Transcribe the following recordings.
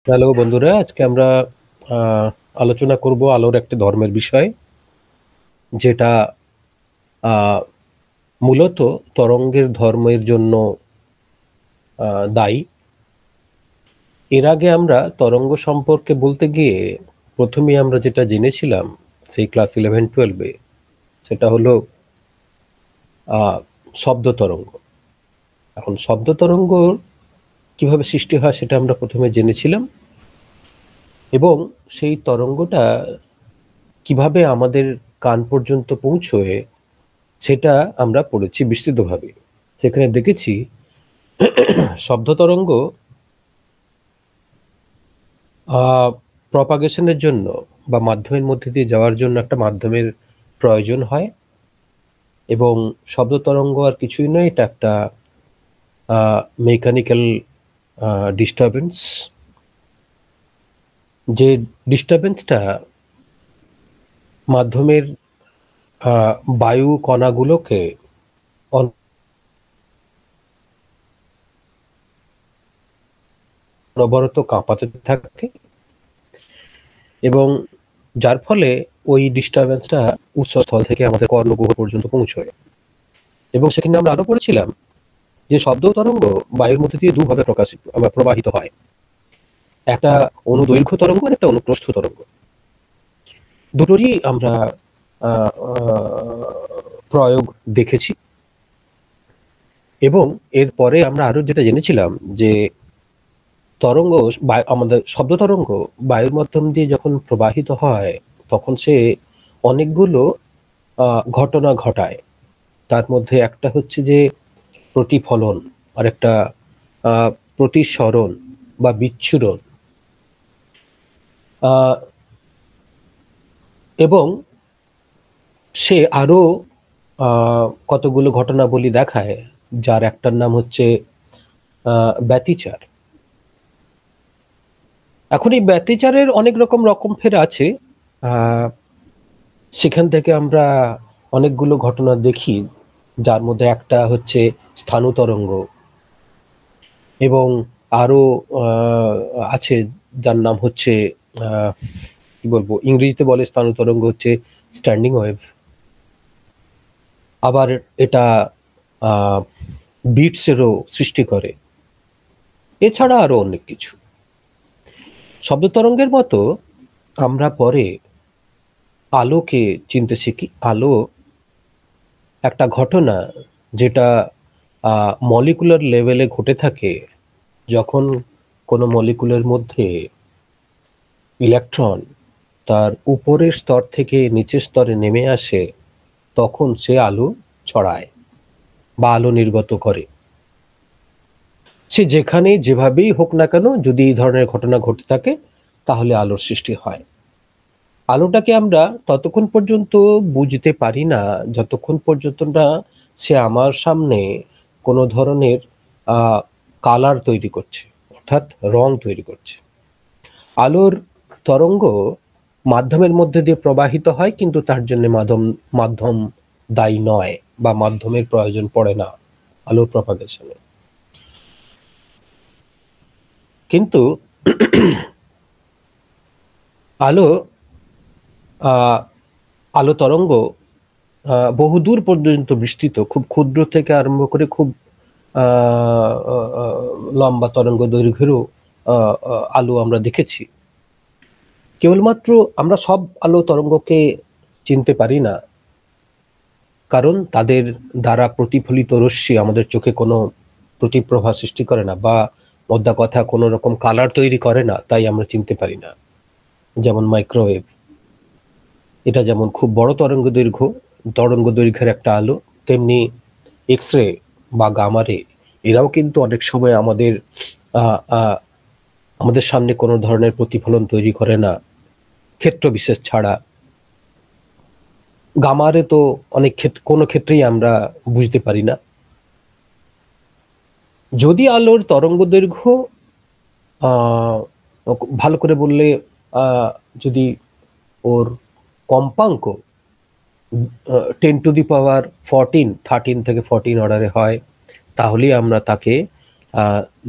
Hello বন্ধুরা, আজকে আমরা আহ, আলোচনা করব আলোর একটি ধর্মের বিষয়, যেটা আহ, মূলত তরঙ্গের ধর্মের জন্য দায়ী। এর আগে আমরা তরঙ্গ সম্পর্কে বলতে গিয়ে প্রথমেই আমরা যেটা জেনেছিলাম সেই ক্লাস 11-12-এ, সেটা হলো আহ, শব্দ তরঙ্গ। এখন শব্দ তরঙ্গ কিভাবে সৃষ্টি হয় সেটা আমরা প্রথমে জেনেছিলাম, এবং সেই তরঙ্গটা কিভাবে আমাদের কান পর্যন্ত পৌঁছয় সেটা আমরা পড়েছি বিস্তৃতভাবে। সেখানে দেখেছি শব্দ তরঙ্গ প্রপাগেশনের জন্য বা মাধ্যমের মধ্যে দিয়ে যাওয়ার জন্য একটা মাধ্যমের প্রয়োজন হয়, এবং শব্দ তরঙ্গ আর কিছুই নয়, এটা একটা মেকানিক্যাল ডিস্টারবেন্স। যে ডিস্টারবেন্সটা মাধ্যমের বায়ু কণাগুলোকে অনবরত কাঁপাতে থাকে, এবং যার ফলে ওই ডিস্টারবেন্সটা উৎসস্থল থেকে আমাদের কর্ণগুহ পর্যন্ত পৌঁছয়। এবং সেখানে আমরা আরো পড়েছিলাম যে শব্দ তরঙ্গ বায়ুর মধ্যে দিয়ে দুভাবে প্রবাহিত হয়, একটা অনুদৈর্ঘ্য তরঙ্গ আর একটা অনুপ্রস্থ তরঙ্গ। দুটোরই আমরা আহ, আহ, প্রয়োগ দেখেছি। এবং এরপরে আমরা আরো যেটা জেনেছিলাম যে তরঙ্গ, আমাদের শব্দ তরঙ্গ বায়ুর মাধ্যম দিয়ে যখন প্রবাহিত হয় তখন সে অনেকগুলো ঘটনা ঘটায়। তার মধ্যে একটা হচ্ছে যে প্রতিফলন, আর একটা প্রতিসরণ বা বিচ্ছুরণ। এবং সে আরো কতগুলো ঘটনাবলী দেখায়, যার একটার নাম হচ্ছে ব্যতিচার। এখন এই ব্যতিচারের অনেক রকম ফের আছে। আহ, সেখান থেকে আমরা অনেকগুলো ঘটনা দেখি, যার মধ্যে একটা হচ্ছে স্থানতরঙ্গ, এবং আরো আছে যার নাম হচ্ছে কি বলবো, ইংরেজিতে বলে স্থানতরঙ্গ হচ্ছে স্ট্যান্ডিং ওয়েভ। আবার এটা বিটসেরও সৃষ্টি করে, এছাড়া আরো অনেক কিছু। শব্দ তরঙ্গের মতো আমরা পরে আলোকে চিনতে শিখি। আলো একটা ঘটনা, যেটা মলিকুলার লেভেলে ঘটে থাকে। যখন কোনো মলিকুলের মধ্যে ইলেকট্রন তার উপরের স্তর থেকে নিচের স্তরে নেমে আসে, তখন সে আলো ছড়ায় বা আলো নির্গত করে। সে যেখানে যেভাবেই হোক না কেন, যদি এই ধরনের ঘটনা ঘটে থাকে তাহলে আলোর সৃষ্টি হয়। আলোটাকে আমরা ততক্ষণ পর্যন্ত বুঝতে পারি না যতক্ষণ পর্যন্ত না সে আমার সামনে কোনো ধরনের কালার তৈরি করছে, অর্থাৎ রং তৈরি করছে। আলোর তরঙ্গ মাধ্যমের মধ্যে দিয়ে প্রবাহিত হয়, কিন্তু তার জন্য মাধ্যম দায়ী নয়, বা মাধ্যমের প্রয়োজন পড়ে না আলোর প্রপাগেশনে। কিন্তু আলো আহ, আলো তরঙ্গ বহুদূর পর্যন্ত বিস্তৃত, খুব ক্ষুদ্র থেকে আরম্ভ করে খুব লম্বা তরঙ্গ দৈর্ঘ্যেরও আলো আমরা দেখেছি। কেবলমাত্র আমরা সব আলো তরঙ্গকে চিনতে পারি না, কারণ তাদের দ্বারা প্রতিফলিত রশ্মি আমাদের চোখে কোনো প্রতিপ্রভা সৃষ্টি করে না, বা মোদ্দা কথা কোনো রকম কালার তৈরি করে না, তাই আমরা চিনতে পারি না। যেমন মাইক্রোওয়েভ, এটা যেমন খুব বড় তরঙ্গ দৈর্ঘ্যের একটা আলো, তেমনি এক্স রে বা গামা রে, এরাও কিন্তু অনেক সময় আমাদের সামনে কোনো ধরনের প্রতিফলন তৈরি করে না, ক্ষেত্র বিশেষ ছাড়া। গামারে তো কোনো ক্ষেত্রেই আমরা বুঝতে পারি না। যদি আলোর তরঙ্গ দৈর্ঘ্য ভালো করে বললে, যদি ওর কম্পাঙ্ক 10^14 13 থেকে 14 অর্ডারে হয়, তাহলেই আমরা তাকে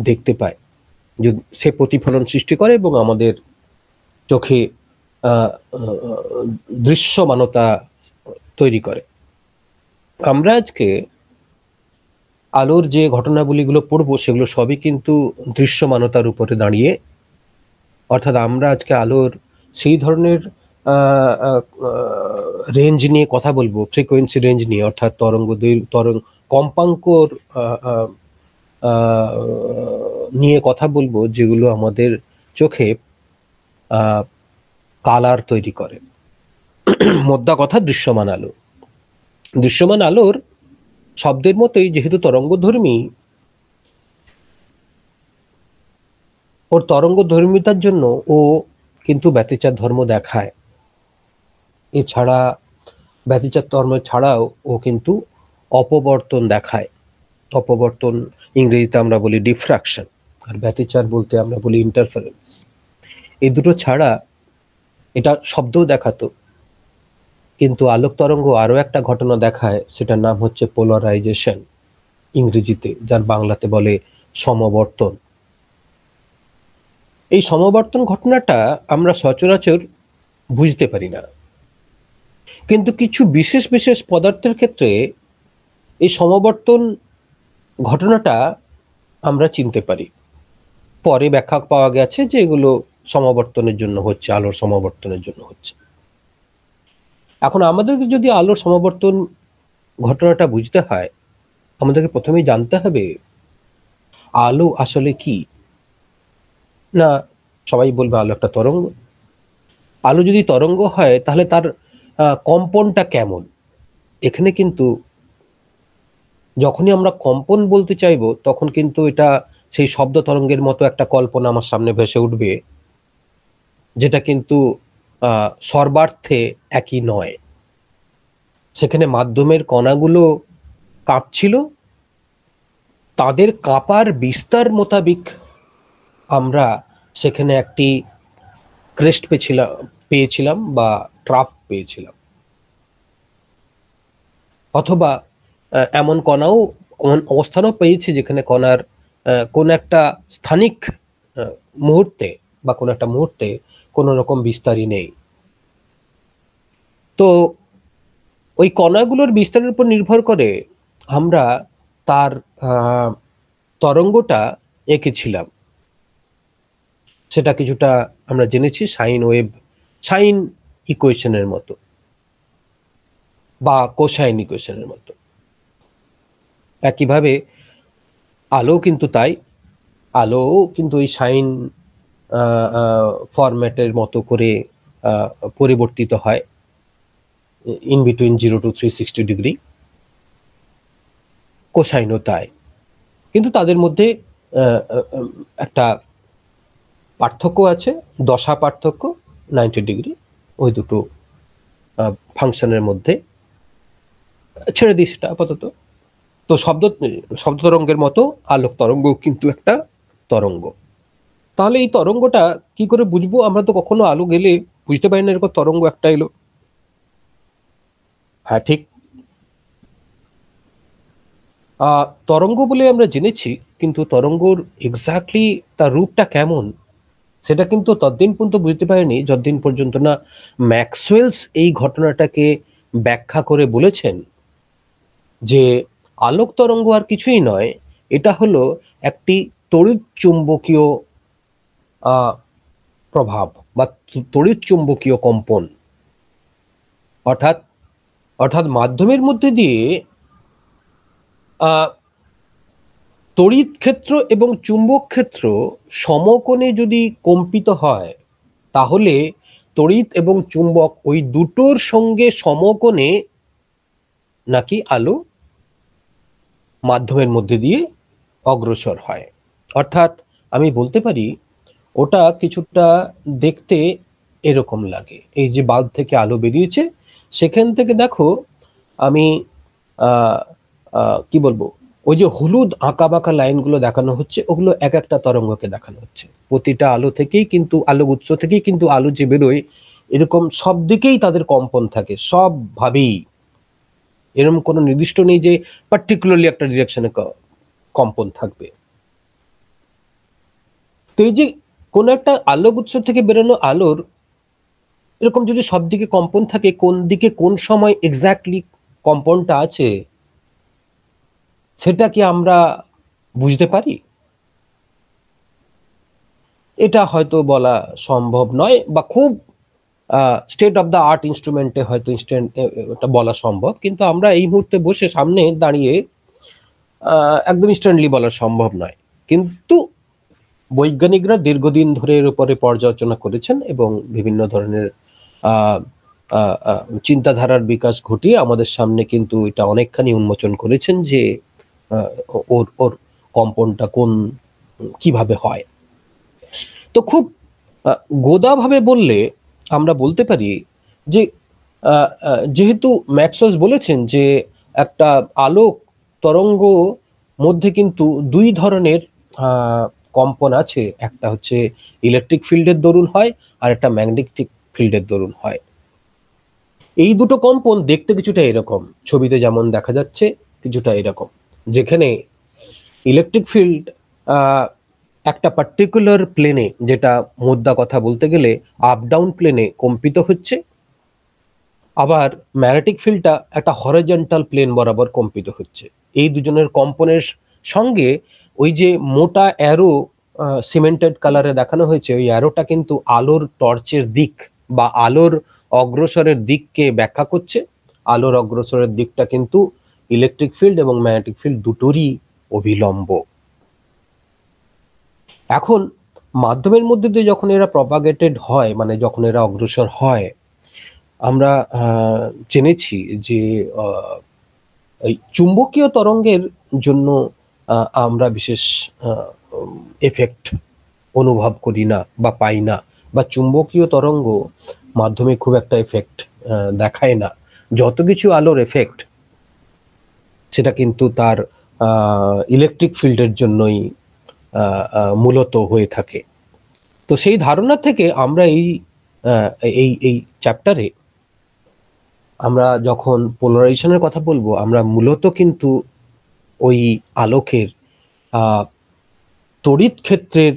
দেখতে পাই। সে প্রতিফলন সৃষ্টি করে এবং আমাদের চোখে দৃশ্যমানতা তৈরি করে। আমরা আজকে আলোর যে ঘটনাবলীগুলো পড়বো সেগুলো সবই কিন্তু দৃশ্যমানতার উপরে দাঁড়িয়ে, অর্থাৎ আমরা আজকে আলোর সেই ধরনের রেঞ্জ নিয়ে কথা বলবো, ফ্রিকোয়েন্সি রেঞ্জ নিয়ে, অর্থাৎ কম্পাঙ্কর নিয়ে কথা বলবো যেগুলো আমাদের চোখে কালার তৈরি করে। মোদ্দা কথা দৃশ্যমান আলো। দৃশ্যমান আলোর শব্দের মতোই যেহেতু তরঙ্গধর্মী, ওর তরঙ্গধর্মিতার জন্য ও কিন্তু ব্যতিচার ধর্ম দেখায়। এছাড়া ব্যতিচার ধর্ম ছাড়াও ও কিন্তু অপবর্তন দেখায়। অপবর্তন ইংরেজিতে আমরা বলি ডিফ্রাকশন, আর ব্যতিচার বলতে আমরা বলি ইন্টারফারেন্স। এই দুটো ছাড়া এটা শব্দও দেখাতো, কিন্তু আলোক তরঙ্গ আরো একটা ঘটনা দেখায়, সেটার নাম হচ্ছে পোলারাইজেশন ইংরেজিতে, যার বাংলাতে বলে সমবর্তন। এই সমবর্তন ঘটনাটা আমরা সচরাচর বুঝতে পারি না, কিন্তু কিছু বিশেষ বিশেষ পদার্থের ক্ষেত্রে এই সমবর্তন ঘটনাটা আমরা চিনতে পারি। পরে ব্যাখ্যা পাওয়া গেছে যে এগুলো সমবর্তনের জন্য হচ্ছে, আলোর সমবর্তনের জন্য হচ্ছে। এখন আমাদেরকে যদি আলোর সমবর্তন ঘটনাটা বুঝতে হয়, আমাদেরকে প্রথমেই জানতে হবে আলো আসলে কি। না, সবাই বলবে আলো একটা তরঙ্গ। আলো যদি তরঙ্গ হয় তাহলে তার কম্পনটা কেমন? এখানে কিন্তু যখনই আমরা কম্পন বলতে চাইবো তখন কিন্তু এটা সেই শব্দ তরঙ্গের মতো একটা কল্পনা আমার সামনে ভেসে উঠবে, যেটা কিন্তু সর্বার্থে একই নয়। সেখানে মাধ্যমের কণাগুলো কাঁপছিল, তাদের কাঁপার বিস্তার মোতাবিক আমরা সেখানে একটি ক্রেস্ট পেয়েছিলাম বা ট্রাফ পেয়েছিলাম, অথবা এমন কণাও অবস্থানও পেয়েছি যেখানে কণার কোন একটা স্থানিক মুহূর্তে বা কোন একটা মুহূর্তে কোনো রকম বিস্তারই নেই। তো ওই কণাগুলোর বিস্তারের উপর নির্ভর করে আমরা তার তরঙ্গটা এঁকেছিলাম। সেটা কিছুটা আমরা জেনেছি সাইন ইকুয়েশনের মতো বা কোসাইন ইকুয়েশনের মতো। একইভাবে আলো কিন্তু তাই, আলো কিন্তু ওই সাইন ফরম্যাটের মতো করে পরিবর্তিত হয় ইন বিটুইন 0 to 360 ডিগ্রি। কোসাইনও তাই, কিন্তু তাদের মধ্যে একটা পার্থক্য আছে, দশা পার্থক্য 90 ডিগ্রি। ওই দুটো ফাংশনের মধ্যে ছেড়ে দিই সেটা আপাতত। তো শব্দ তরঙ্গের মতো আলোক তরঙ্গ কিন্তু একটা তরঙ্গ। তাহলে এই তরঙ্গটা কি করে বুঝবো? আমরা তো কখনো আলো গেলে বুঝতে পারি না এরকম তরঙ্গ একটা এলো। হ্যাঁ, ঠিক, তরঙ্গ বলে আমরা জেনেছি, কিন্তু তরঙ্গর এক্স্যাক্টলি তার রূপটা কেমন সেটা কিন্তু ততদিন পর্যন্ত বুঝতে পারিনি যতদিন পর্যন্ত না ম্যাক্সওয়েলস এই ঘটনাটাকে ব্যাখ্যা করে বলেছেন যে আলোক তরঙ্গ আর কিছুই নয়, এটা হলো একটি তড়িৎ চুম্বকীয় প্রভাব বা তড়িৎ চুম্বকীয় কম্পন। অর্থাৎ মাধ্যমের মধ্যে দিয়ে তড়িৎ ক্ষেত্র এবং চুম্বক ক্ষেত্র সমকোণে যদি কম্পিত হয়, তাহলে তড়িৎ এবং চুম্বক ওই দুটোর সঙ্গে সমকোণে নাকি আলো মাধ্যমের মধ্যে দিয়ে অগ্রসর হয়। অর্থাৎ আমি বলতে পারি ওটা কিছুটা দেখতে এরকম লাগে। এই যে বাল্ব থেকে আলো বেরিয়েছে, সেখান থেকে দেখো আমি কি বলবো, ওই যে হলুদ আঁকা বাঁকা লাইনগুলো দেখানো হচ্ছে, ওগুলো এক একটা তরঙ্গকে দেখানো হচ্ছে। প্রতিটা আলো থেকেই কিন্তু, আলো উৎস থেকেই কিন্তু আলো যে বেরোয়, এরকম সব দিকেই তাদের কম্পন থাকে, সব ভাবেই। এরকম কোনো নির্দিষ্ট নেই যে পার্টিকুলারলি একটা ডিরেকশনে কম্পন থাকবে। তো তো এই যে কোন একটা আলোক উৎস থেকে বেরোনো আলোর এরকম যদি সব দিকে কম্পন থাকে, কোন দিকে কোন সময় এক্স্যাক্টলি কম্পনটা আছে সেটা কি আমরা বুঝতে পারি? এটা হয়তো বলা সম্ভব নয়, বা খুব স্টেট অফ দ্য আর্ট ইনস্ট্রুমেন্টে হয়তো এটা বলা সম্ভব, কিন্তু আমরা এই মুহূর্তে বসে সামনে দাঁড়িয়ে একদম ইনস্ট্যান্টলি বলা সম্ভব নয়। কিন্তু বৈজ্ঞানিকরা দীর্ঘদিন ধরে এর উপরে পর্যালোচনা করেছেন এবং বিভিন্ন ধরনের চিন্তাধারার বিকাশ ঘটিয়ে আমাদের সামনে কিন্তু এটা অনেকখানি উন্মোচন করেছেন যে ওর ওর কম্পনটা কিভাবে হয়। তো খুব গোদাভাবে বললে আমরা বলতে পারি যে যেহেতু ম্যাক্সওয়েল বলেছেন যে একটা আলোক তরঙ্গ মধ্যে কিন্তু দুই ধরনের কম্পন আছে, একটা হচ্ছে ইলেকট্রিক ফিল্ডের দরুন হয় আর একটা ম্যাগনেটিক ফিল্ডের দরুন হয়। এই দুটো কম্পন দেখতে কিছুটা এরকম, ছবিতে যেমন দেখা যাচ্ছে কিছুটা এরকম, যেখানে ইলেকট্রিক ফিল্ড একটা পার্টিকুলার প্লেনে, যেটা মোদ্দা কথা বলতে গেলে আপ ডাউন প্লেনে কম্পিত হচ্ছে, আবার ম্যাগনেটিক ফিল্ডটা একটা হরিজন্টাল প্লেন বরাবর কম্পিত হচ্ছে। এই দুজনের কম্পনের সঙ্গে ওই যে মোটা অ্যারো সিমেন্টেড কালারে দেখানো হয়েছে, ওই অ্যারোটা কিন্তু আলোর টর্চের দিক বা আলোর অগ্রসরের দিককে ব্যাখ্যা করছে। আলোর অগ্রসরের দিকটা কিন্তু ইলেকট্রিক ফিল্ড এবং ম্যাগনেটিক ফিল্ড দুটোরই অভিলম্ব। এখন মাধ্যমের মধ্যে দিয়ে যখন এরা প্রপাগেটেড হয়, মানে যখন এরা অগ্রসর হয়, আমরা জেনেছি যে এই চুম্বকীয় তরঙ্গের জন্য আমরা বিশেষ এফেক্ট অনুভব করি না বা পাই না, বা চুম্বকীয় তরঙ্গ মাধ্যমে খুব একটা এফেক্ট দেখায় না। যত কিছু আলোর এফেক্ট সেটা কিন্তু তার ইলেকট্রিক ফিল্ডের জন্যই মূলত হয়ে থাকে। তো সেই ধারণা থেকে আমরা এই চ্যাপ্টারে আমরা যখন পোলারাইজেশনের কথা বলবো, আমরা মূলত কিন্তু ওই আলোকের তড়িৎ ক্ষেত্রের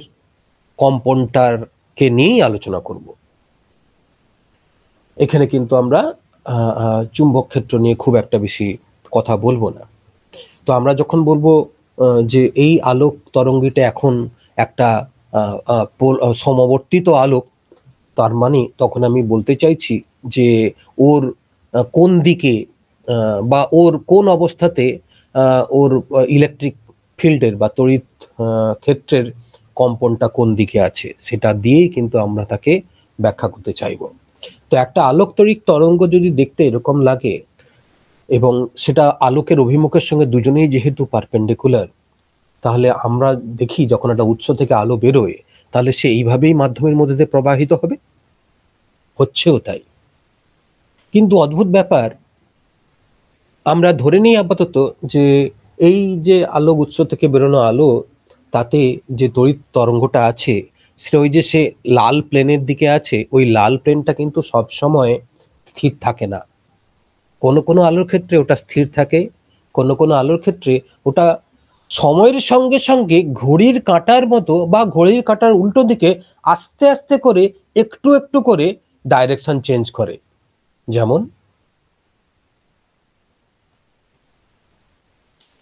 কম্পনটাকে নিয়েই আলোচনা করব। এখানে কিন্তু আমরা চুম্বক ক্ষেত্র নিয়ে খুব একটা বেশি কথা বলবো না। তো আমরা যখন বলবো যে এই আলোক তরঙ্গিটা এখন একটা সমবর্তিত আলোক, তার মানে তখন আমি বলতে চাইছি যে ওর কোন দিকে বা ওর কোন অবস্থাতে ওর ইলেকট্রিক ফিল্ডের বা তড়িৎ ক্ষেত্রের কম্পনটা কোন দিকে আছে, সেটা দিয়েই কিন্তু আমরা তাকে ব্যাখ্যা করতে চাইব। তো একটা আলোক তড়িৎ তরঙ্গ যদি দেখতে এরকম লাগে এবং সেটা আলোকের অভিমুখের সঙ্গে দুজনেই যেহেতু পারপেন্ডিকুলার, তাহলে আমরা দেখি যখন একটা উৎস থেকে আলো বেরোয়, তাহলে সে এইভাবেই মাধ্যমের মধ্যে দিয়ে প্রবাহিত হবে, হচ্ছেও তাই। কিন্তু অদ্ভুত ব্যাপার, আমরা ধরে নিই আপাতত যে এই যে আলোক উৎস থেকে বেরোনো আলো, তাতে যে তড়িৎ তরঙ্গটা আছে সেটা ওই যে সে লাল প্লেনের দিকে আছে, ওই লাল প্লেনটা কিন্তু সব সময় স্থির থাকে না। কোনো কোনো আলোর ক্ষেত্রে ওটা স্থির থাকে, কোনো কোনো আলোর ক্ষেত্রে ওটা সময়ের সঙ্গে সঙ্গে ঘড়ির কাঁটার মতো বা ঘড়ির কাঁটার উল্টো দিকে আস্তে আস্তে করে একটু একটু করে ডাইরেকশন চেঞ্জ করে। যেমন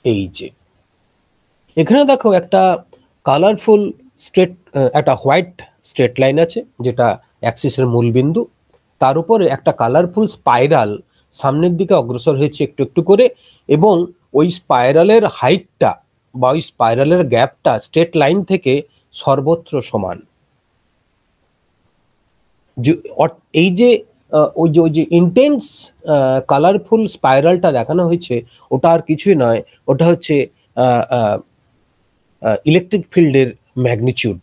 এই যে এখানে দেখো একটা কালারফুল একটা হোয়াইট স্ট্রেট লাইন আছে, যেটা অ্যাক্সিসের মূল বিন্দু। তার উপরে একটা কালারফুল স্পাইরাল সামনের দিকে অগ্রসর হয়েছে একটু একটু করে, এবং ওই স্পাইরালের হাইটটা বা ওই স্পাইরালের গ্যাপটা স্ট্রেট লাইন থেকে সর্বত্র সমান। এই যে ওই যে ইন্টেন্স কালারফুল স্পাইরালটা দেখানো হয়েছে, ওটা আর কিছুই নয়, ওটা হচ্ছে ইলেকট্রিক ফিল্ডের ম্যাগনিটিউড,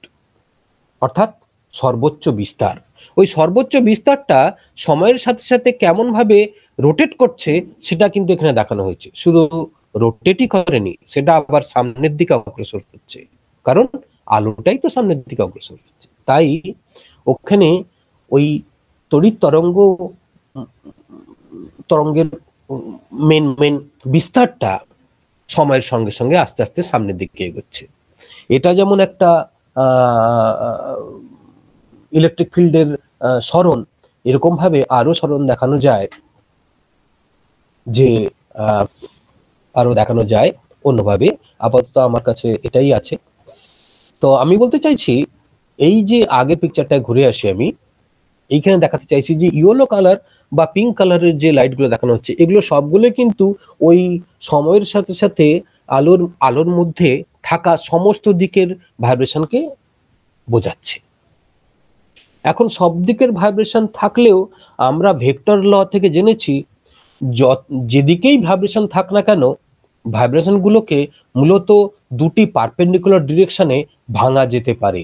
অর্থাৎ সর্বোচ্চ বিস্তার। ওই সর্বোচ্চ বিস্তারটা সময়ের সাথে সাথে কেমন ভাবে রোটেট করছে সেটা কিন্তু এখানে দেখানো হয়েছে। শুধু রোটেটই করেনি, সেটা আবার সামনের দিকে অগ্রসর হচ্ছে, কারণ আলোটাই তো সামনের দিকে অগ্রসর হচ্ছে। তাই ওখানে ওই তড়িৎ তরঙ্গের মেন বিস্তারটা সময়ের সঙ্গে সঙ্গে আস্তে আস্তে সামনের দিকে এগোচ্ছে। এটা যেমন একটা ইলেকট্রিক ফিল্ডের সরণ, এরকম ভাবে আরো সরণ দেখানো যায়, যে আরো দেখানো যায় অন্যভাবে। আপাতত আমার কাছে এটাই আছে। তো আমি বলতে চাইছি, এই যে আগে পিকচারটায় ঘুরে আসি, আমি এইখানে দেখাতে চাইছি যে ইয়েলো কালার বা পিঙ্ক কালারের যে লাইটগুলো দেখানো হচ্ছে, এগুলো সবগুলো কিন্তু ওই সময়ের সাথে সাথে আলোর মধ্যে থাকা সমস্ত দিকের ভাইব্রেশনকে বোঝাচ্ছে। এখন সব দিকের ভাইব্রেশন থাকলেও আমরা ভেক্টর ল থেকে জেনেছি যেদিকেই ভাইব্রেশন থাক না কেন, ভাইব্রেশন গুলোকে মূলত দুটি পারপেন্ডিকুলার ডিরেকশনে ভাঙা যেতে পারে।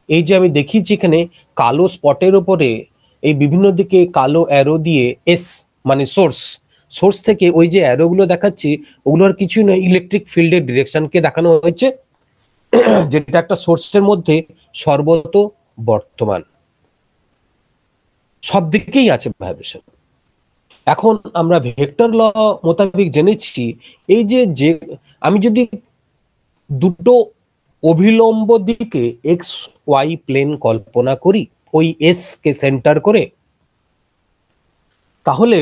এই যে আমি দেখিয়েছি এখানে কালো স্পটের উপরে এই বিভিন্ন দিকে কালো অ্যারো দিয়ে এস মানে সোর্স থেকে ওই যে অ্যারো গুলো দেখাচ্ছি, ওগুলো আর কিছু নয়, ইলেকট্রিক ফিল্ডের ডিরেকশনকে দেখানো হয়েছে, যেটা একটা সোর্সের মধ্যে সর্বত বর্তমান, সব দিকেই আছে ভাইব্রেশন। এখন আমরা ভেক্টর ল মোতাবেক জেনেছি এই যে আমি যদি দুটো অভিলম্ব দিকে এক্স ওয়াই প্লেন কল্পনা করি ওই এস কে সেন্টার করে, তাহলে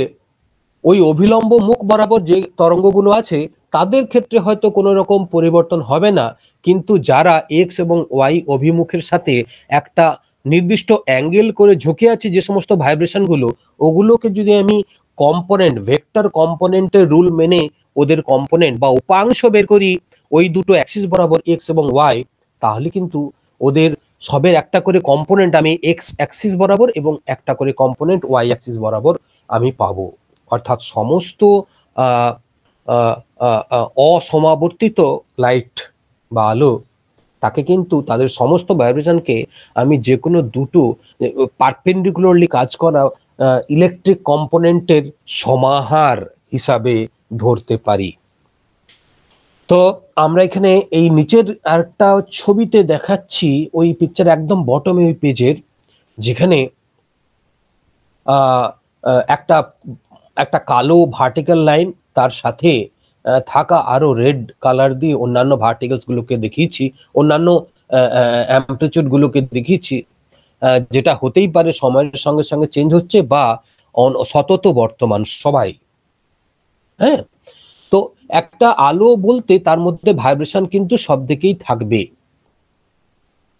ওই অভিলম্ব মুখ বরাবর যে তরঙ্গগুলো আছে তাদের ক্ষেত্রে হয়তো কোনো রকম পরিবর্তন হবে না, কিন্তু যারা এক্স এবং ওয়াই অভিমুখের সাথে একটা নির্দিষ্ট অ্যাঙ্গেল করে ঝুঁকে আছে যে সমস্ত ভাইব্রেশন গুলো, ওগুলোকে যদি আমি কম্পোনেন্ট ভেক্টর কম্পোনেন্টের রুল মেনে ওদের কম্পোনেন্ট বা উপাংশ বের করি ওই দুটো অ্যাক্সিস বরাবর এক্স এবং ওয়াই, তাহলে কিন্তু ওদের সবের একটা করে কম্পোনেন্ট আমি এক্স অ্যাক্সিস বরাবর এবং একটা করে কম্পোনেন্ট ওয়াই অ্যাক্সিস বরাবর আমি পাবো। অর্থাৎ সমস্ত অসমাবর্তিত লাইট বা আলো, তাকে কিন্তু তাদের সমস্ত ভাইব্রেশনকে আমি যে কোনো দুটো পারপেন্ডিকুলারলি কাজ করা ইলেকট্রিক কম্পোনেন্টের সমাহার হিসাবে ধরতে পারি। তো আমরা এখানে এই নিচের আরেকটা ছবিতে দেখাচ্ছি ওই পিকচার একদম বটমে ওই পেজের, যেখানে একটা একটা কালো ভার্টিক্যাল লাইন, তার সাথে থাকা আরো রেড কালার দিয়ে অন্যান্য ভার্টিক্যালস গুলোকে দেখিয়েছি, অন্যান্য অ্যাম্পলিটিউড গুলোকে দেখিয়েছি, যেটা হতেই পারে সময়ের সঙ্গে সঙ্গে চেঞ্জ হচ্ছে বা সতত বর্তমান সবাই। হ্যাঁ, তো একটা আলো বলতে তার মধ্যে ভাইব্রেশন কিন্তু সব দিকেই থাকবে,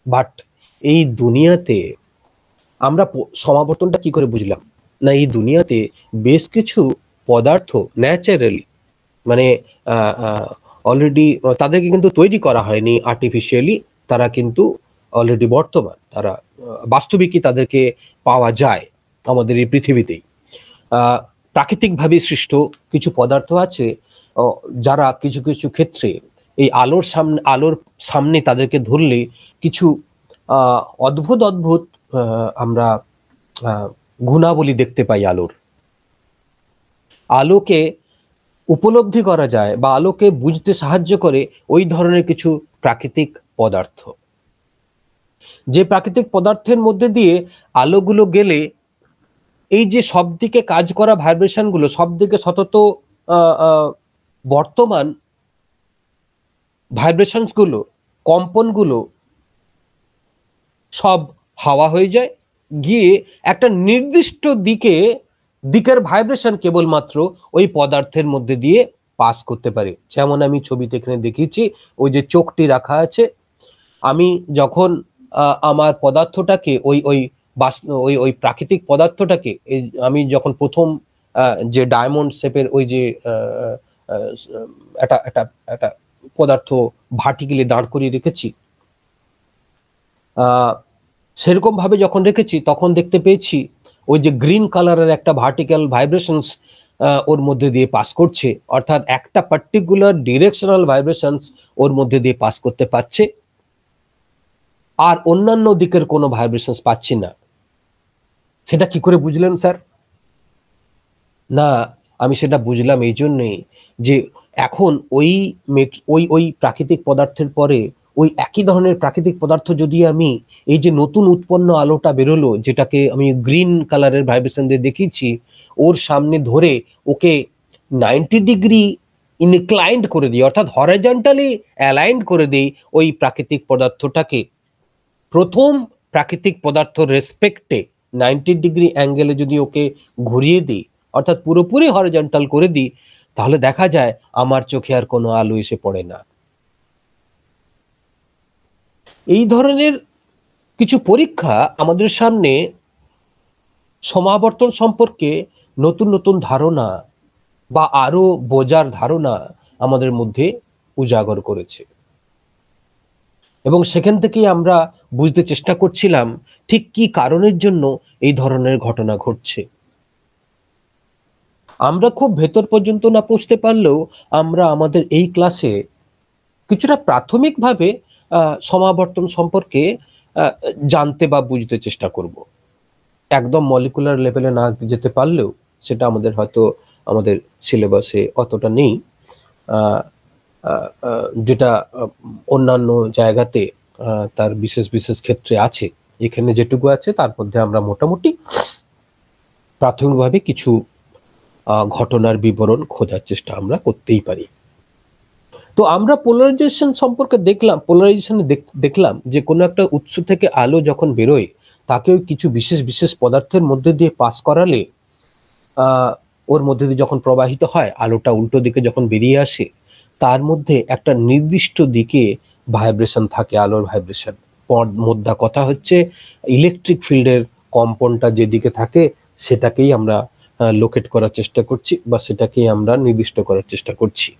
বাট এই দুনিয়াতে আমরা সমাবর্তনটা কি করে বুঝলাম না, এই দুনিয়াতে বেশ কিছু পদার্থ ন্যাচারালি মানে অলরেডি তাদেরকে কিন্তু তৈরি করা হয়নি আর্টিফিশিয়ালি, তারা কিন্তু অলরেডি বর্তমান, তারা বাস্তবিকই তাদেরকে পাওয়া যায় আমাদের এই পৃথিবীতেই। প্রাকৃতিকভাবে সৃষ্ট কিছু পদার্থ আছে যারা কিছু কিছু ক্ষেত্রে এই আলোর সামনে তাদেরকে ধরলে কিছু অদ্ভুত অদ্ভুত আমরা গুণাবলী দেখতে পাই। আলোকে উপলব্ধি করা যায় বা আলোকে বুঝতে সাহায্য করে ওই ধরনের কিছু প্রাকৃতিক পদার্থ, যে প্রাকৃতিক পদার্থের মধ্যে দিয়ে আলোগুলো গেলে এই যে সব দিকে কাজ করা ভাইব্রেশন গুলো, সব দিকে সতত বর্তমান ভাইব্রেশনস গুলো, কম্পন গুলো সব হাওয়া হয়ে যায়, গিয়ে একটা নির্দিষ্ট দিকের ভাইব্রেশন কেবলমাত্র ওই পদার্থের মধ্যে দিয়ে পাস করতে পারে। যেমন আমি ছবিতে এখানে দেখিয়েছি, ওই যে চোখটি রাখা আছে, আমি যখন আমার পদার্থটাকে ওই প্রাকৃতিক পদার্থটাকে আমি যখন প্রথম যে ডায়মন্ড শেপের ওই যে একটা পদার্থ ভার্টিক্যালি দাঁড় করিয়ে রেখেছি, সেরকম ভাবে যখন রেখেছি তখন দেখতে পেয়েছি ওই যে গ্রিন কালারের একটা ভার্টিক্যাল ভাইব্রেশনস ওর মধ্যে দিয়ে পাস করছে, অর্থাৎ একটা পার্টিকুলার ডিরেকশনাল ভাইব্রেশনস ওর মধ্যে দিয়ে পাস করতে পারছে, আর অন্যান্য দিকের কোনো ভাইব্রেশনস পাচ্ছি না। সেটা কি করে বুঝলেন স্যার? না, আমি সেটা বুঝলাম এই জন্যই যে এখন ওই প্রাকৃতিক পদার্থের পরে ওই একই ধরনের প্রাকৃতিক পদার্থ যদি আমি এই যে নতুন উৎপন্ন আলোটা বেরোলো, যেটাকে আমি গ্রিন কালারের ভাইব্রেশন দিয়ে দেখিয়েছি, ওর সামনে ধরে ওকে 90 ডিগ্রি ইনক্লাইন্ড করে দিই, অর্থাৎ হরাইজন্টালি অ্যালাইন্ড করে দিই ওই প্রাকৃতিক পদার্থটাকে, প্রথম প্রাকৃতিক পদার্থ রেসপেক্টে 90 ডিগ্রি অ্যাঙ্গেলে যদি ওকে ঘুরিয়ে দিই, অর্থাৎ পুরোপুরি হরিজন্টাল করে দিই, তাহলে দেখা যায় আমার চোখে আর কোনো আলো এসে পড়ে না। এই ধরনের কিছু পরীক্ষা আমাদের সামনে সমাবর্তন সম্পর্কে নতুন নতুন ধারণা বা আরো বোঝার ধারণা আমাদের মধ্যে উজাগর করেছে, এবং সেখান থেকেই আমরা বুঝতে চেষ্টা করছিলাম ঠিক কি কারণের জন্য এই ধরনের ঘটনা ঘটছে। আমরা খুব ভেতর পর্যন্ত না পৌঁছতে পারলেও আমরা আমাদের এই ক্লাসে কিছুটা প্রাথমিকভাবে সমাবর্তন সম্পর্কে জানতে বা বুঝতে চেষ্টা করব। একদম মলিকুলার লেভেলে না যেতে পারলেও, সেটা আমাদের হয়তো আমাদের সিলেবাসে অতটা নেই, যেটা অন্যান্য জায়গাতে তার বিশেষ বিশেষ ক্ষেত্রে আছে। এখানে যেটুকু আছে তার মধ্যে আমরা মোটামুটি প্রাথমিকভাবে কিছু ঘটনার বিবরণ খোঁজার চেষ্টা আমরা করতেই পারি। তো আমরা পোলারাইজেশন সম্পর্কে দেখলাম যে কোনো একটা উৎস থেকে আলো যখন বেরোয়, তাকে কিছু বিশেষ বিশেষ পদার্থের মধ্যে দিয়ে পাস করালে ওর মধ্যে দিয়ে যখন প্রবাহিত হয়, আলোটা উল্টো দিকে যখন বেরিয়ে আসে, তার মধ্যে একটা নির্দিষ্ট দিকে ভাইব্রেশন থাকে, আলোর ভাইব্রেশন। মোদ্দা কথা হচ্ছে ইলেকট্রিক ফিল্ডের কম্পনটা যেদিকে থাকে সেটাকেই আমরা লোকেট করার চেষ্টা করছি বা সেটাকেই আমরা নির্দিষ্ট করার চেষ্টা করছি।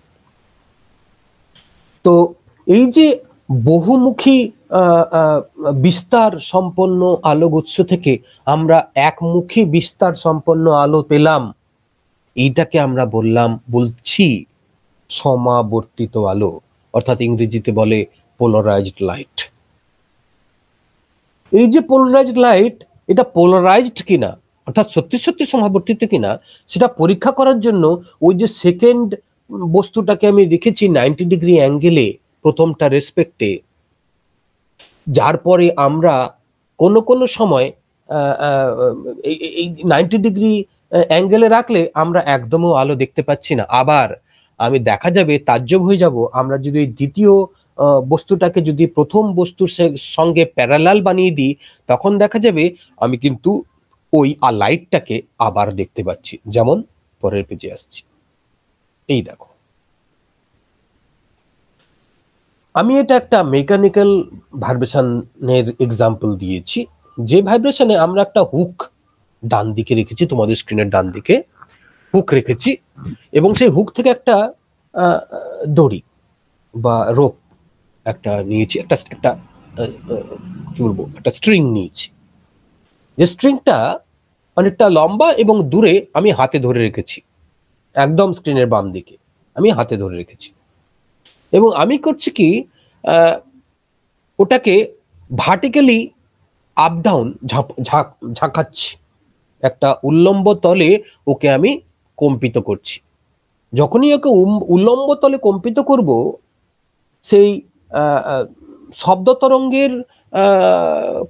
তো এই যে বহুমুখী বিস্তার সম্পন্ন আলোক উৎস থেকে আমরা একমুখী বিস্তার সম্পন্ন আলো পেলাম, এইটাকে আমরা বলছি সমাবর্তিত আলো, অর্থাৎ ইংরেজিতে বলে পোলারাইজড লাইট। এই যে পোলারাইজড লাইট, এটা পোলারাইজড কিনা, অর্থাৎ সত্যি সত্যি সমাবর্তিত কিনা, সেটা পরীক্ষা করার জন্য ওই যে সেকেন্ড বস্তুটাকে আমি রেখেছি 90 ডিগ্রি অ্যাঙ্গেলে প্রথমটা রেসপেক্টে, যার পরে আমরা কোনো সময় এই 90 ডিগ্রি অ্যাঙ্গেলে রাখলে আমরা একদমও আলো দেখতে পাচ্ছি না। আবার আমি দেখা যাবে, তাজ্জব হয়ে যাব, আমরা যদি এই দ্বিতীয় বস্তুটাকে যদি প্রথম বস্তুর সঙ্গে প্যারালাল বানিয়ে দিই, তখন দেখা যাবে আমি কিন্তু ওই লাইটটাকে আবার দেখতে পাচ্ছি। যেমন পরের পেজে আসছি, এই দেখো, আমি এটা একটা মেকানিক্যাল ভাইব্রেশনের এক্সাম্পল দিয়েছি, যে ভাইব্রেশনে আমরা একটা হুক ডান দিকে রেখেছি, তোমাদের স্ক্রিনের ডান দিকে হুক রেখেছি, এবং সেই হুক থেকে একটা দড়ি বা রোপ একটা নিয়েছি, একটা কি বলবো, একটা স্ট্রিং নিয়েছি। যে স্ট্রিংটা অনেকটা লম্বা এবং দূরে আমি হাতে ধরে রেখেছি, একদম স্ক্রিনের বাম দিকে আমি হাতে ধরে রেখেছি, এবং আমি করছি কি, ওটাকে ভার্টিক্যালি আপ ডাউন ঝাঁকাচ্ছি, একটা উল্লম্ব তলে ওকে আমি কম্পিত করছি। যখনই ওকে উল্লম্ব তলে কম্পিত করব, সেই শব্দ তরঙ্গের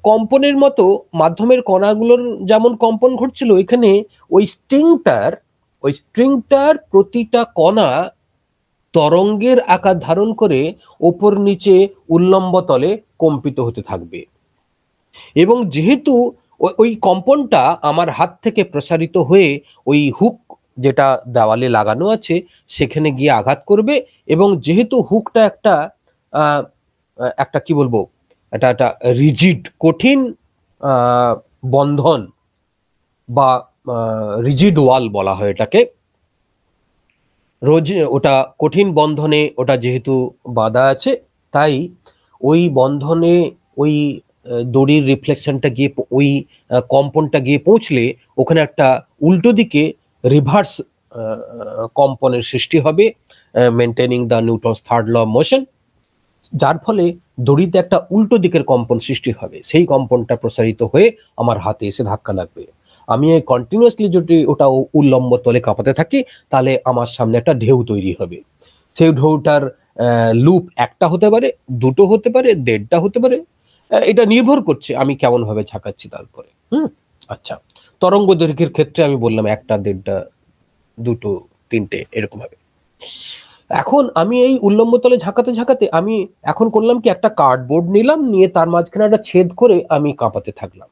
কম্পনের মতো মাধ্যমের কণাগুলোর যেমন কম্পন ঘটছিল, এখানে ওই স্ট্রিংটার প্রতিটা কণা তরঙ্গের আকার ধারণ করে ওপর নিচে উল্লম্ব তলে কম্পিত হতে থাকবে। এবং যেহেতু ওই কম্পনটা আমার হাত থেকে প্রসারিত হয়ে ওই হুক যেটা দেওয়ালে লাগানো আছে সেখানে গিয়ে আঘাত করবে, এবং যেহেতু হুকটা একটা কি বলবো, একটা রিজিড কঠিন বন্ধন বা রিজিড ওয়াল বলা হয় এটাকে, ওটা কঠিন বন্ধনে ওটা যেহেতু বাঁধা আছে, তাই ওই বন্ধনে ওই দড়ির রিফ্লেকশনটা গিয়ে, ওই কম্পনটা গিয়ে পৌঁছলে ওখানে একটা উল্টো দিকে রিভার্স কম্পনের সৃষ্টি হবে, maintaining the Newton's third law of motion, যার ফলে দড়িতে একটা উল্টো দিকের কম্পন সৃষ্টি হবে। সেই কম্পনটা প্রসারিত হয়ে আমার হাতে এসে ধাক্কা লাগবে। আমি কন্টিনিউয়াসলি যদি ওটা উল্লম্ব তলে কাঁপাতে থাকি, তাহলে আমার সামনে একটা ঢেউ তৈরি হবে। সেই ঢেউটার লুপ একটা হতে পারে, দুটো হতে পারে, দেড়টা হতে পারে, এটা নির্ভর করছে আমি কেমন ভাবে ঝাঁকাচ্ছি তারপরে। আচ্ছা, তরঙ্গ দৈর্ঘ্যের ক্ষেত্রে আমি বললাম একটা, দেড়টা, দুটো, তিনটে, এরকম ভাবে। এখন আমি এই উল্লম্ব তলে ঝাঁকাতে ঝাঁকাতে আমি এখন করলাম কি, একটা কার্ডবোর্ড নিলাম, নিয়ে তার মাঝখানে একটা ছেদ করে আমি কাঁপাতে থাকলাম।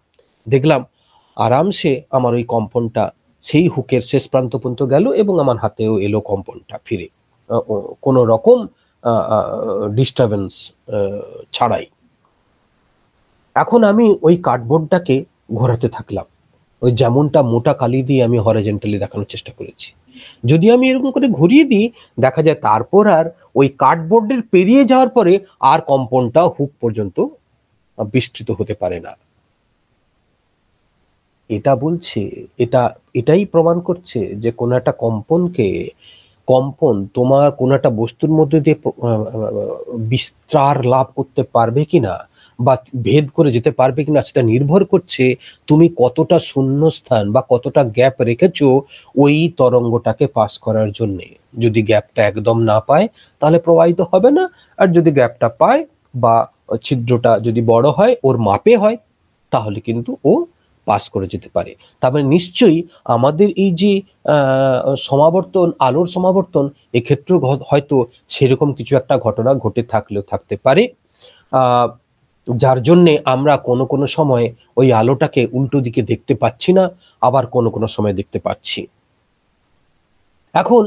দেখলাম আরামসে আমার ওই কম্পনটা সেই হুকের শেষ প্রান্ত পর্যন্ত গেল এবং আমার হাতেও এলো কম্পনটা ফিরে, কোনো রকম ডিস্টারবেন্স ছাড়াই। এখন আমি ওই কার্ডবোর্ডটাকে ঘোরাতে থাকলাম, ওই যেমনটা মোটা কালি দিয়ে আমি হরাইজন্টালি দেখানোর চেষ্টা করেছি। যদি আমি এরকম করে ঘুরিয়ে দিই, দেখা যায় তারপর আর ওই কার্ডবোর্ডের পেরিয়ে যাওয়ার পরে আর কম্পনটা হুক পর্যন্ত বিস্তৃত হতে পারে না। এটা বলছে, এটাই প্রমাণ করছে যে কোনো একটা কম্পন তোমার কোনো একটা বস্তুর মধ্যে দিয়ে বিস্তার লাভ করতে পারবে কিনা বা ভেদ করে যেতে পারবে কিনা, সেটা নির্ভর করছে তুমি কতটা শূন্যস্থান বা কতটা গ্যাপ রেখেছো ওই তরঙ্গটাকে পাস করার জন্য। যদি গ্যাপটা একদম না পায় তাহলে প্রবাহিত হবে না, আর যদি গ্যাপটা পায় বা ছিদ্রটা যদি বড় হয়, ওর মাপে হয়, তাহলে কিন্তু ও পাস করে যেতে পারে। তারপরে নিশ্চয়ই আমাদের এই যে সমাবর্তন, আলোর সমাবর্তন, এক্ষেত্রেও হয়তো সেরকম কিছু একটা ঘটনা ঘটে থাকতে পারে, যার জন্যে আমরা কোনো সময় ওই আলোটাকে উল্টো দিকে দেখতে পাচ্ছি না, আবার কোনো সময় দেখতে পাচ্ছি। এখন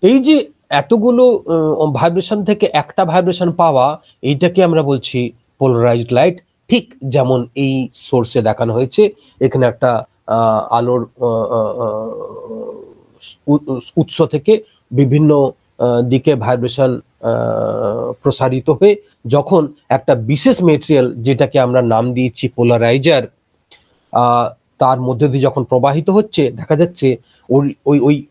এই যে এতগুলো ভাইব্রেশন থেকে একটা ভাইব্রেশন পাওয়া, এইটাকে আমরা বলছি পোলারাইজড লাইট। ঠিক যেমন এই সোর্সে দেখানো হয়েছে, এখানে একটা আলোর উৎস থেকে বিভিন্ন দিকে ভাইব্রেশন প্রসারিত হয়ে যখন একটা বিশেষ মেটেরিয়াল, যেটাকে আমরা নাম দিয়েছি পোলারাইজার, তার মধ্যে দিয়ে যখন প্রবাহিত হচ্ছে, দেখা যাচ্ছে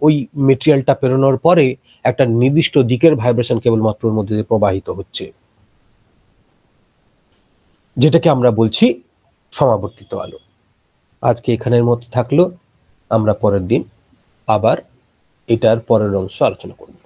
ওই মেটেরিয়ালটা পেরোনোর পরে একটা নির্দিষ্ট দিকের ভাইব্রেশন কেবলমাত্র ওর মধ্যে দিয়ে প্রবাহিত হচ্ছে, যেটাকে আমরা বলছি সমাবর্তিত আলো। আজকে এখানের মতো থাকলো, আমরা পরের দিন আবার এটার পরের অংশ আলোচনা করব।